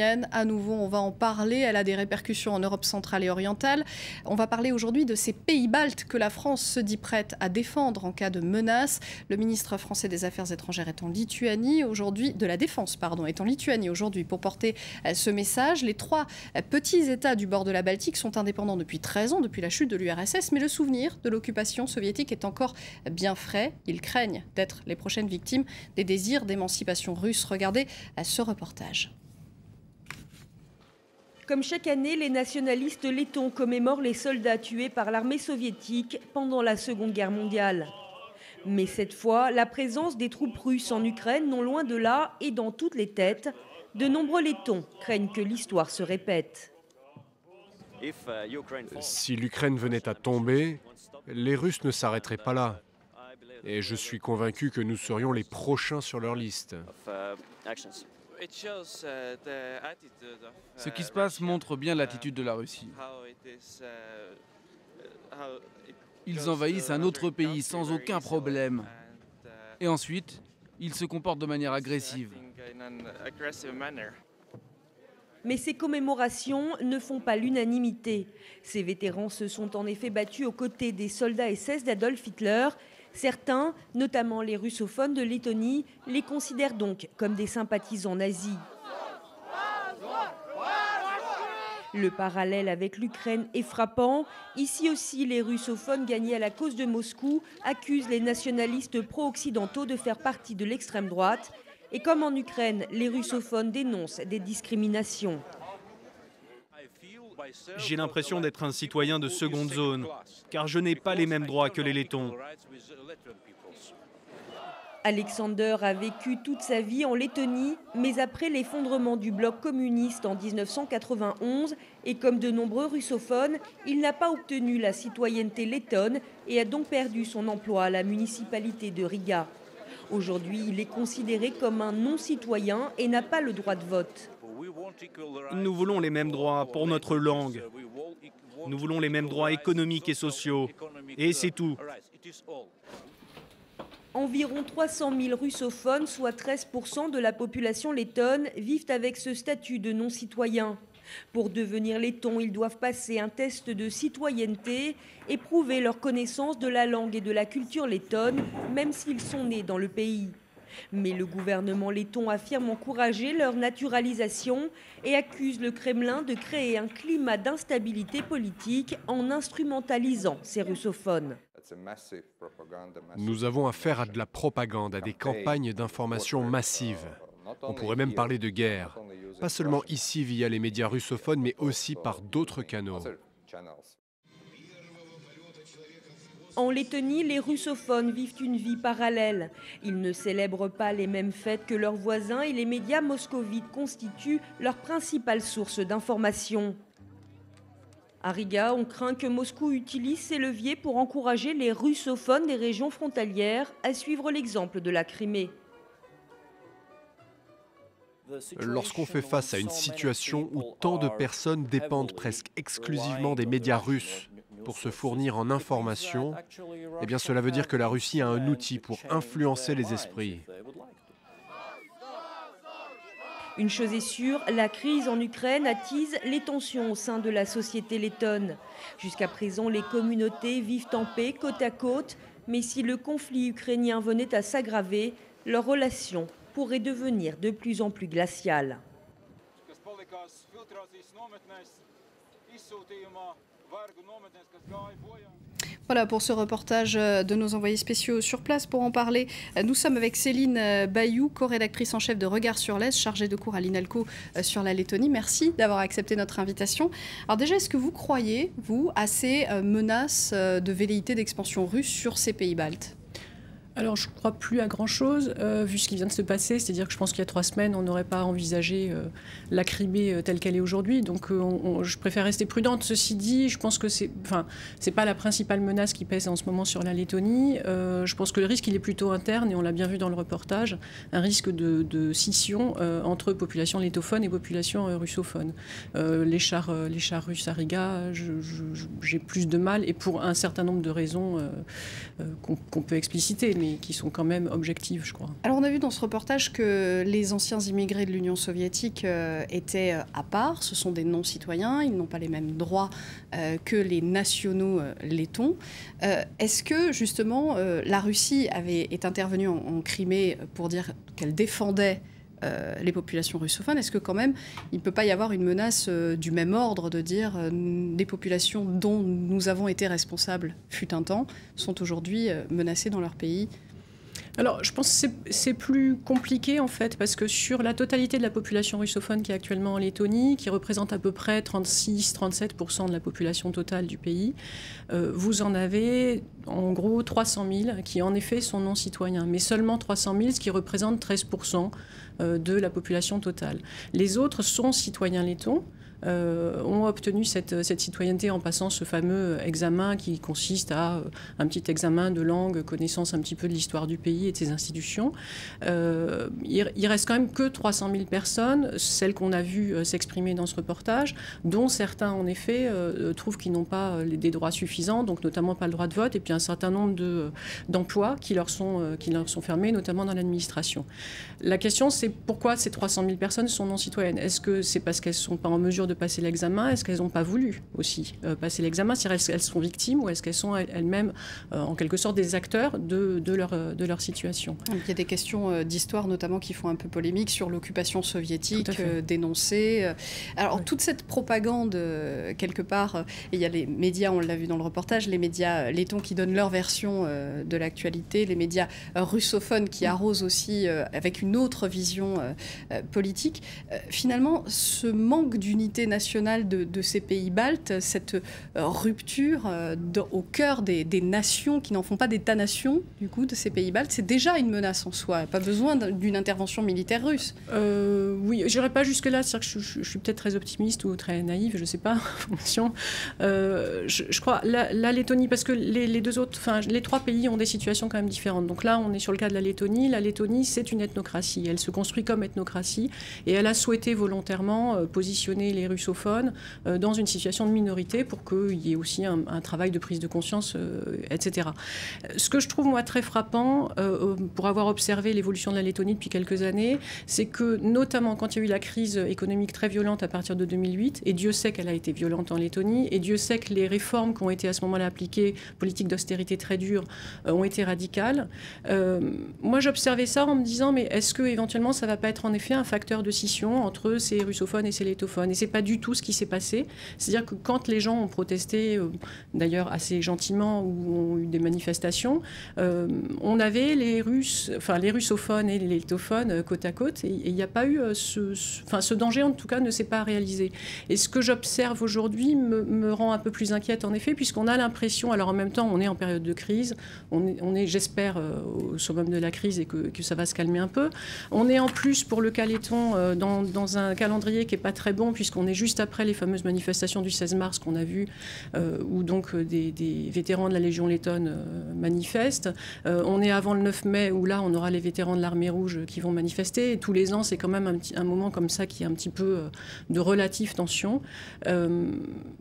À nouveau, on va en parler. Elle a des répercussions en Europe centrale et orientale. On va parler aujourd'hui de ces pays baltes que la France se dit prête à défendre en cas de menace. Le ministre français des Affaires étrangères est en Lituanie aujourd'hui, de la Défense, pardon, est en Lituanie aujourd'hui pour porter ce message. Les trois petits États du bord de la Baltique sont indépendants depuis 13 ans, depuis la chute de l'URSS, mais le souvenir de l'occupation soviétique est encore bien frais. Ils craignent d'être les prochaines victimes des désirs d'émancipation russe. Regardez ce reportage. Comme chaque année, les nationalistes lettons commémorent les soldats tués par l'armée soviétique pendant la Seconde Guerre mondiale. Mais cette fois, la présence des troupes russes en Ukraine, non loin de là et dans toutes les têtes, de nombreux lettons craignent que l'histoire se répète. Si l'Ukraine venait à tomber, les Russes ne s'arrêteraient pas là. Et je suis convaincu que nous serions les prochains sur leur liste. Ce qui se passe montre bien l'attitude de la Russie. Ils envahissent un autre pays sans aucun problème. Et ensuite, ils se comportent de manière agressive. Mais ces commémorations ne font pas l'unanimité. Ces vétérans se sont en effet battus aux côtés des soldats SS d'Adolf Hitler. Certains, notamment les russophones de Lettonie, les considèrent donc comme des sympathisants nazis. Le parallèle avec l'Ukraine est frappant. Ici aussi, les russophones gagnés à la cause de Moscou accusent les nationalistes pro-occidentaux de faire partie de l'extrême droite. Et comme en Ukraine, les russophones dénoncent des discriminations. J'ai l'impression d'être un citoyen de seconde zone, car je n'ai pas les mêmes droits que les Lettons. Alexander a vécu toute sa vie en Lettonie, mais après l'effondrement du bloc communiste en 1991, et comme de nombreux russophones, il n'a pas obtenu la citoyenneté lettonne et a donc perdu son emploi à la municipalité de Riga. Aujourd'hui, il est considéré comme un non-citoyen et n'a pas le droit de vote. Nous voulons les mêmes droits pour notre langue. Nous voulons les mêmes droits économiques et sociaux. Et c'est tout. Environ 300 000 russophones, soit 13% de la population lettonne, vivent avec ce statut de non-citoyen. Pour devenir lettons, ils doivent passer un test de citoyenneté et prouver leur connaissance de la langue et de la culture lettonne, même s'ils sont nés dans le pays. Mais le gouvernement letton affirme encourager leur naturalisation et accuse le Kremlin de créer un climat d'instabilité politique en instrumentalisant ces russophones. Nous avons affaire à de la propagande, à des campagnes d'information massives. On pourrait même parler de guerre, pas seulement ici via les médias russophones, mais aussi par d'autres canaux. En Lettonie, les russophones vivent une vie parallèle. Ils ne célèbrent pas les mêmes fêtes que leurs voisins et les médias moscovites constituent leur principale source d'information. À Riga, on craint que Moscou utilise ces leviers pour encourager les russophones des régions frontalières à suivre l'exemple de la Crimée. Lorsqu'on fait face à une situation où tant de personnes dépendent presque exclusivement des médias russes pour se fournir en informations, eh bien cela veut dire que la Russie a un outil pour influencer les esprits. Une chose est sûre, la crise en Ukraine attise les tensions au sein de la société lettonne. Jusqu'à présent, les communautés vivent en paix côte à côte, mais si le conflit ukrainien venait à s'aggraver, leurs relations pourraient devenir de plus en plus glaciales. Voilà pour ce reportage de nos envoyés spéciaux sur place. Pour en parler, nous sommes avec Céline Bayou, co-rédactrice en chef de Regard sur l'Est, chargée de cours à l'INALCO sur la Lettonie. Merci d'avoir accepté notre invitation. Alors déjà, est-ce que vous croyez, vous, à ces menaces de velléité d'expansion russe sur ces pays baltes ? Alors, je ne crois plus à grand-chose, vu ce qui vient de se passer. C'est-à-dire que je pense qu'il y a 3 semaines, on n'aurait pas envisagé la Crimée telle qu'elle est aujourd'hui. Donc, je préfère rester prudente. Ceci dit, je pense que c'est pas la principale menace qui pèse en ce moment sur la Lettonie. Je pense que le risque, il est plutôt interne, et on l'a bien vu dans le reportage, un risque de scission entre population lettophone et population russophone. Les chars russes à Riga, j'ai plus de mal, et pour un certain nombre de raisons qu'on peut expliciter. Mais mais qui sont quand même objectives, je crois. Alors on a vu dans ce reportage que les anciens immigrés de l'Union soviétique étaient à part. Ce sont des non-citoyens, ils n'ont pas les mêmes droits que les nationaux lettons. Est-ce que justement la Russie est intervenue en Crimée pour dire qu'elle défendait les populations russophones? Est-ce que quand même il ne peut pas y avoir une menace du même ordre de dire des populations dont nous avons été responsables fut un temps sont aujourd'hui menacées dans leur pays? Alors, je pense que c'est plus compliqué, en fait, parce que sur la totalité de la population russophone qui est actuellement en Lettonie, qui représente à peu près 36-37% de la population totale du pays, vous en avez en gros 300 000 qui, en effet, sont non-citoyens. Mais seulement 300 000, ce qui représente 13% de la population totale. Les autres sont citoyens lettons. Ont obtenu cette citoyenneté en passant ce fameux examen qui consiste à un petit examen de langue, connaissance un petit peu de l'histoire du pays et de ses institutions. Il reste quand même que 300 000 personnes, celles qu'on a vues s'exprimer dans ce reportage, dont certains en effet trouvent qu'ils n'ont pas des droits suffisants, donc notamment pas le droit de vote, et puis un certain nombre d'emplois qui leur sont fermés, notamment dans l'administration. La question, c'est pourquoi ces 300 000 personnes sont non citoyennes? Est-ce que c'est parce qu'elles ne sont pas en mesure de passer l'examen? Est-ce qu'elles n'ont pas voulu aussi passer l'examen? C'est-à-dire, est-ce qu'elles sont victimes ou est-ce qu'elles sont elles-mêmes en quelque sorte des acteurs de leur situation? Il y a des questions d'histoire notamment qui font un peu polémique sur l'occupation soviétique dénoncée. Alors toute cette propagande quelque part, et il y a les médias, on l'a vu dans le reportage, les médias lettons qui donnent leur version de l'actualité, les médias russophones qui arrosent aussi avec une autre vision politique. Finalement, ce manque d'unité nationale de ces pays baltes, cette rupture au cœur des nations qui n'en font pas d'État-nation, du coup, de ces pays baltes, c'est déjà une menace en soi. Pas besoin d'une intervention militaire russe. Oui, je n'irai pas jusque-là. C'est-à-dire que je suis peut-être très optimiste ou très naïve, je ne sais pas, fonction. Je crois, la Lettonie, parce que les trois pays ont des situations quand même différentes. Donc là, on est sur le cas de la Lettonie. La Lettonie, c'est une ethnocratie. Elle se construit comme ethnocratie et elle a souhaité volontairement positionner les russophones dans une situation de minorité pour qu'il y ait aussi un travail de prise de conscience, etc. Ce que je trouve, moi, très frappant, pour avoir observé l'évolution de la Lettonie depuis quelques années, c'est que, notamment quand il y a eu la crise économique très violente à partir de 2008, et Dieu sait qu'elle a été violente en Lettonie, et Dieu sait que les réformes qui ont été à ce moment-là appliquées, politiques d'austérité très dures, ont été radicales. Moi, j'observais ça en me disant, mais est-ce que éventuellement ça ne va pas être en effet un facteur de scission entre ces russophones et ces lettophones? Et c'est pas du tout ce qui s'est passé. C'est-à-dire que quand les gens ont protesté, d'ailleurs assez gentiment, ou ont eu des manifestations, on avait les russophones et les lettophones côte à côte, et il n'y a pas eu ce danger, en tout cas, ne s'est pas réalisé. Et ce que j'observe aujourd'hui me rend un peu plus inquiète, en effet, puisqu'on a l'impression, alors en même temps, on est en période de crise, on est, j'espère, au summum de la crise et que ça va se calmer un peu. On est en plus, pour le cas letton, dans un calendrier qui n'est pas très bon, puisqu'on est juste après les fameuses manifestations du 16 mars qu'on a vues, où donc des vétérans de la Légion lettonne manifestent. On est avant le 9 mai, où là, on aura les vétérans de l'Armée rouge qui vont manifester. Et tous les ans, c'est quand même un moment comme ça qui est un petit peu de relative tension.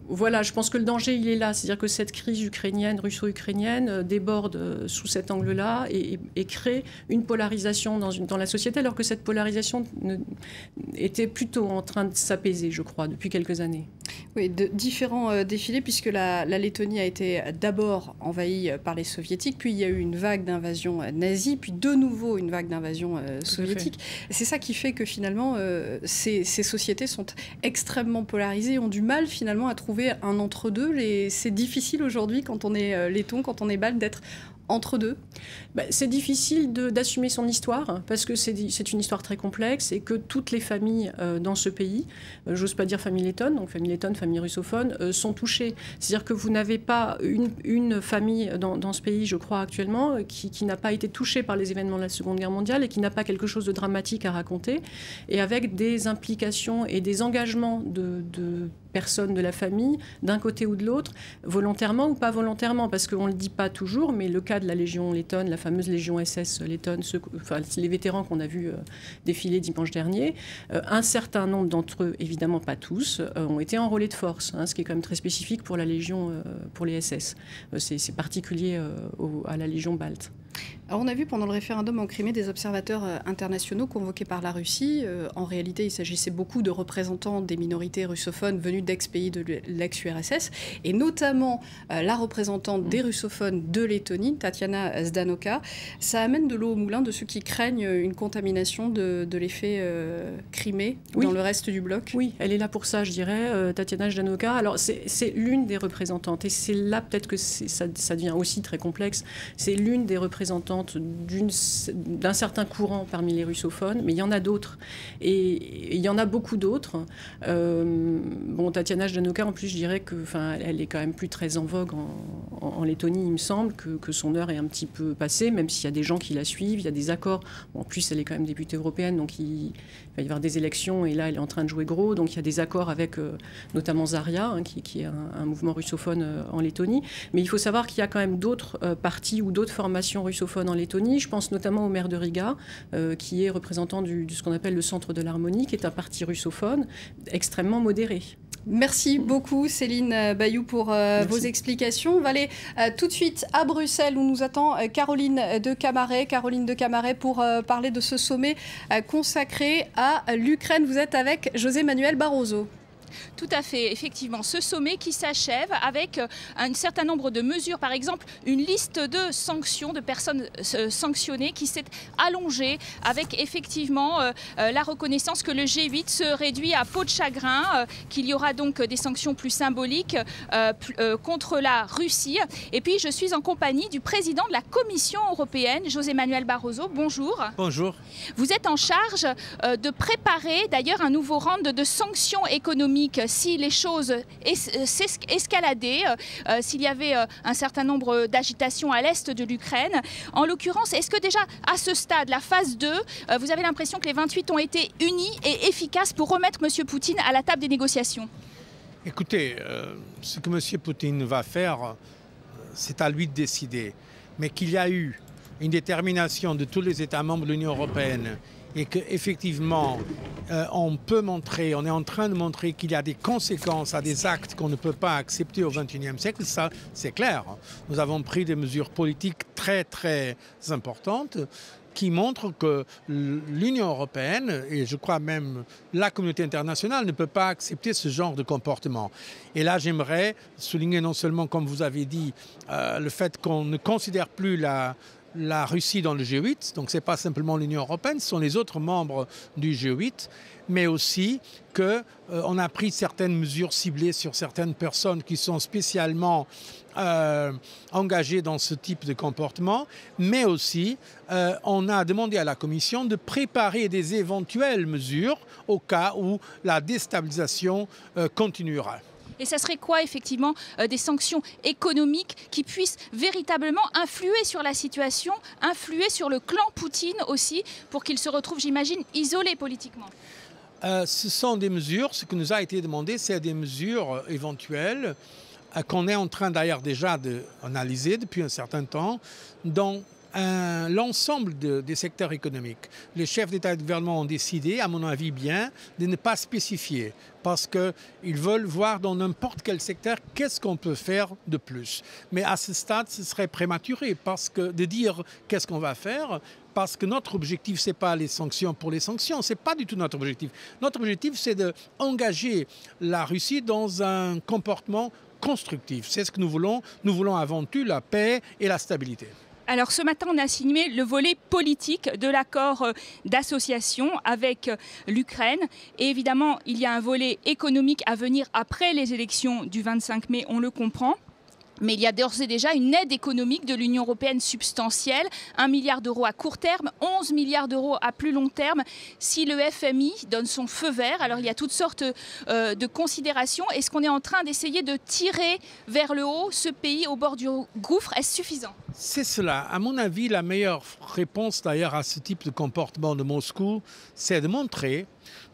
Voilà, je pense que le danger, il est là. C'est-à-dire que cette crise ukrainienne, russo-ukrainienne, déborde sous cet angle-là et crée une polarisation dans la société, alors que cette polarisation était plutôt en train de s'apaiser, je crois, depuis quelques années. Oui, de différents défilés, puisque la Lettonie a été d'abord envahie par les soviétiques, puis il y a eu une vague d'invasion nazie, puis de nouveau une vague d'invasion soviétique. C'est ça qui fait que finalement, ces sociétés sont extrêmement polarisées, ont du mal finalement à trouver un entre-deux. C'est difficile aujourd'hui, quand on est letton, quand on est balte, d'être entre deux. C'est difficile d'assumer son histoire, parce que c'est une histoire très complexe et que toutes les familles dans ce pays, j'ose pas dire famille lettonne, donc famille lettonne, famille russophone, sont touchées. C'est-à-dire que vous n'avez pas une famille dans ce pays, je crois actuellement, qui n'a pas été touchée par les événements de la Seconde Guerre mondiale et qui n'a pas quelque chose de dramatique à raconter, et avec des implications et des engagements de personnes de la famille, d'un côté ou de l'autre, volontairement ou pas volontairement, parce qu'on ne le dit pas toujours, mais le cas de la Légion lettonne, la fameuse Légion SS lettonne, les vétérans qu'on a vus défiler dimanche dernier, un certain nombre d'entre eux, évidemment pas tous, ont été enrôlés de force, ce qui est quand même très spécifique pour la Légion, pour les SS. C'est particulier à la Légion balte. Alors on a vu pendant le référendum en Crimée des observateurs internationaux convoqués par la Russie. En réalité, il s'agissait beaucoup de représentants des minorités russophones venus d'ex-pays de l'ex-URSS, et notamment la représentante des russophones de Lettonie, Tatiana Zdanoka. Ça amène de l'eau au moulin de ceux qui craignent une contamination de l'effet Crimée dans le reste du bloc. Oui, elle est là pour ça, je dirais, Tatiana Zdanoka. Alors c'est l'une des représentantes, et c'est là peut-être que ça devient aussi très complexe. C'est l'une des représentantes d'un certain courant parmi les russophones, mais il y en a d'autres. Et il y en a beaucoup d'autres. Tatiana Zdanoka, en plus, je dirais qu'elle est quand même plus très en vogue en Lettonie, il me semble, que son heure est un petit peu passée, même s'il y a des gens qui la suivent, il y a des accords. En plus, elle est quand même députée européenne, donc il va y avoir des élections, et là, elle est en train de jouer gros. Donc il y a des accords avec notamment Zarya, qui est un mouvement russophone en Lettonie. Mais il faut savoir qu'il y a quand même d'autres partis ou d'autres formations russophones en Lettonie. Je pense notamment au maire de Riga, qui est représentant de ce qu'on appelle le Centre de l'Harmonie, qui est un parti russophone extrêmement modéré. Merci beaucoup Céline Bayou pour vos explications. On va aller tout de suite à Bruxelles où nous attend Caroline de Camaret pour parler de ce sommet consacré à l'Ukraine. Vous êtes avec José Manuel Barroso. Tout à fait, effectivement, ce sommet qui s'achève avec un certain nombre de mesures, par exemple une liste de sanctions, de personnes sanctionnées qui s'est allongée avec effectivement la reconnaissance que le G8 se réduit à peau de chagrin, qu'il y aura donc des sanctions plus symboliques contre la Russie. Et puis je suis en compagnie du président de la Commission européenne, José Manuel Barroso. Bonjour. Bonjour. Vous êtes en charge de préparer d'ailleurs un nouveau round de sanctions économiques si les choses escaladaient, s'il y avait un certain nombre d'agitations à l'est de l'Ukraine. En l'occurrence, est-ce que déjà à ce stade, la phase 2, vous avez l'impression que les 28 ont été unis et efficaces pour remettre M. Poutine à la table des négociations? Écoutez, ce que M. Poutine va faire, c'est à lui de décider. Mais qu'il y a eu une détermination de tous les États membres de l'Union européenne et qu'effectivement, on est en train de montrer qu'il y a des conséquences à des actes qu'on ne peut pas accepter au XXIe siècle, ça c'est clair. Nous avons pris des mesures politiques très très importantes qui montrent que l'Union européenne, et je crois même la communauté internationale, ne peut pas accepter ce genre de comportement. Et là, j'aimerais souligner non seulement, comme vous avez dit, le fait qu'on ne considère plus la Russie dans le G8, donc ce n'est pas simplement l'Union européenne, ce sont les autres membres du G8, mais aussi qu'on a pris certaines mesures ciblées sur certaines personnes qui sont spécialement engagées dans ce type de comportement, mais aussi on a demandé à la Commission de préparer des éventuelles mesures au cas où la déstabilisation continuera. Et ça serait quoi, effectivement, des sanctions économiques qui puissent véritablement influer sur la situation, influer sur le clan Poutine aussi, pour qu'il se retrouve, j'imagine, isolé politiquement? Ce sont des mesures, ce qui nous a été demandé, c'est des mesures éventuelles qu'on est en train d'ailleurs déjà d'analyser depuis un certain temps dans l'ensemble des secteurs économiques. Les chefs d'État et de gouvernement ont décidé, à mon avis bien, de ne pas spécifier parce qu'ils veulent voir dans n'importe quel secteur qu'est-ce qu'on peut faire de plus. Mais à ce stade, ce serait prématuré de dire qu'est-ce qu'on va faire parce que notre objectif, ce n'est pas les sanctions pour les sanctions. Ce n'est pas du tout notre objectif. Notre objectif, c'est d'engager la Russie dans un comportement constructif. C'est ce que nous voulons. Nous voulons avant tout la paix et la stabilité. Alors ce matin, on a signé le volet politique de l'accord d'association avec l'Ukraine. Et évidemment, il y a un volet économique à venir après les élections du 25 mai, on le comprend. Mais il y a d'ores et déjà une aide économique de l'Union européenne substantielle, 1 milliard d'euros à court terme, 11 milliards d'euros à plus long terme, si le FMI donne son feu vert. Alors il y a toutes sortes de considérations. Est-ce qu'on est en train d'essayer de tirer vers le haut ce pays au bord du gouffre? Est-ce suffisant? C'est cela. À mon avis, la meilleure réponse d'ailleurs à ce type de comportement de Moscou, c'est de montrer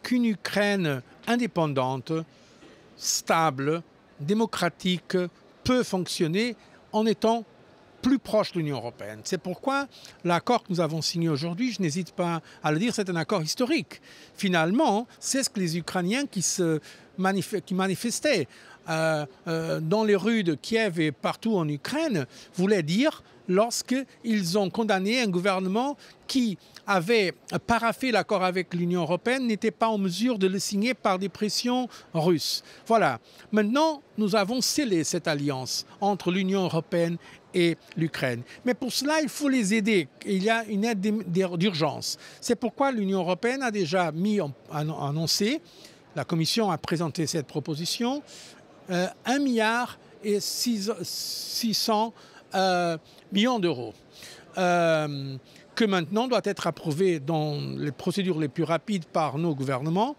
qu'une Ukraine indépendante, stable, démocratique, peut fonctionner en étant plus proche de l'Union européenne. C'est pourquoi l'accord que nous avons signé aujourd'hui, je n'hésite pas à le dire, c'est un accord historique. Finalement, c'est ce que les Ukrainiens qui se qui manifestaient dans les rues de Kiev et partout en Ukraine voulaient dire lorsqu'ils ont condamné un gouvernement qui avait paraphé l'accord avec l'Union européenne, n'était pas en mesure de le signer par des pressions russes. Voilà. Maintenant, nous avons scellé cette alliance entre l'Union européenne et l'Ukraine. Mais pour cela, il faut les aider. Il y a une aide d'urgence. C'est pourquoi l'Union européenne a déjà annoncé, la Commission a présenté cette proposition, 1,6 milliard millions d'euros. Que maintenant doit être approuvé dans les procédures les plus rapides par nos gouvernements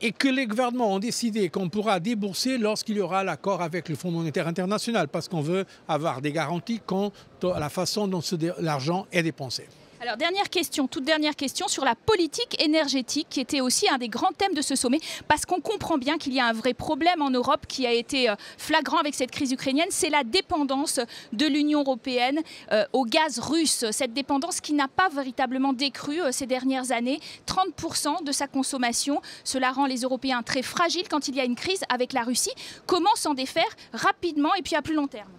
et que les gouvernements ont décidé qu'on pourra débourser lorsqu'il y aura l'accord avec le Fonds monétaire international parce qu'on veut avoir des garanties quant à la façon dont l'argent est dépensé. Alors, toute dernière question sur la politique énergétique qui était aussi un des grands thèmes de ce sommet parce qu'on comprend bien qu'il y a un vrai problème en Europe qui a été flagrant avec cette crise ukrainienne, c'est la dépendance de l'Union européenne au gaz russe. Cette dépendance qui n'a pas véritablement décru ces dernières années, 30% de sa consommation. Cela rend les Européens très fragiles quand il y a une crise avec la Russie. Comment s'en défaire rapidement et puis à plus long terme ?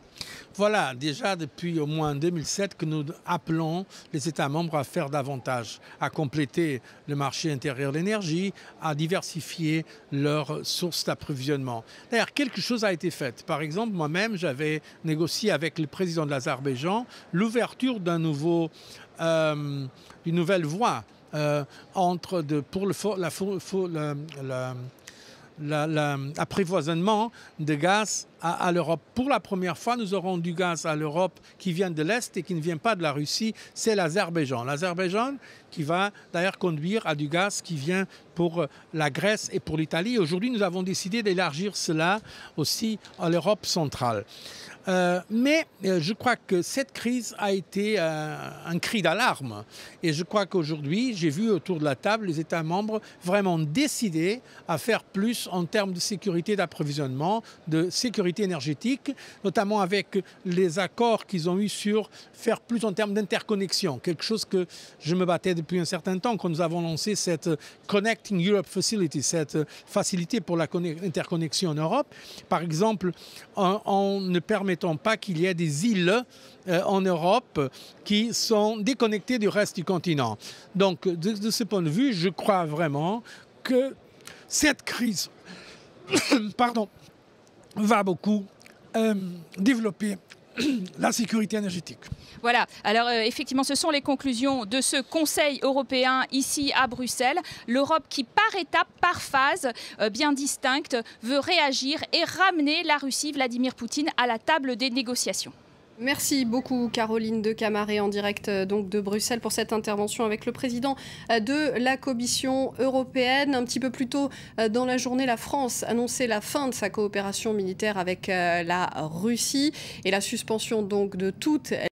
Voilà, déjà depuis au moins 2007 que nous appelons les États membres à faire davantage, à compléter le marché intérieur de l'énergie, à diversifier leurs sources d'approvisionnement. D'ailleurs, quelque chose a été fait. Par exemple, moi-même, j'avais négocié avec le président de l'Azerbaïdjan l'ouverture d'une nouvelle voie pour l'approvisionnement de gaz à l'Europe. Pour la première fois, nous aurons du gaz à l'Europe qui vient de l'Est et qui ne vient pas de la Russie, c'est l'Azerbaïdjan. L'Azerbaïdjan qui va d'ailleurs conduire à du gaz qui vient pour la Grèce et pour l'Italie. Aujourd'hui, nous avons décidé d'élargir cela aussi à l'Europe centrale. Mais je crois que cette crise a été un cri d'alarme. Et je crois qu'aujourd'hui, j'ai vu autour de la table les États membres vraiment décider à faire plus en termes de sécurité d'approvisionnement, de sécurité énergétique, notamment avec les accords qu'ils ont eus sur faire plus en termes d'interconnexion. Quelque chose que je me battais depuis un certain temps quand nous avons lancé cette Connecting Europe Facility, cette facilité pour l'interconnexion en Europe. Par exemple, en ne permettant pas qu'il y ait des îles en Europe qui sont déconnectées du reste du continent. Donc, de ce point de vue, je crois vraiment que cette crise va beaucoup développer la sécurité énergétique. Voilà, alors effectivement ce sont les conclusions de ce Conseil européen ici à Bruxelles. L'Europe qui par étape, par phase bien distincte veut réagir et ramener la Russie, Vladimir Poutine, à la table des négociations. Merci beaucoup Caroline de Camaret en direct donc de Bruxelles pour cette intervention avec le président de la Commission européenne. Un petit peu plus tôt dans la journée, la France annonçait la fin de sa coopération militaire avec la Russie et la suspension donc de toute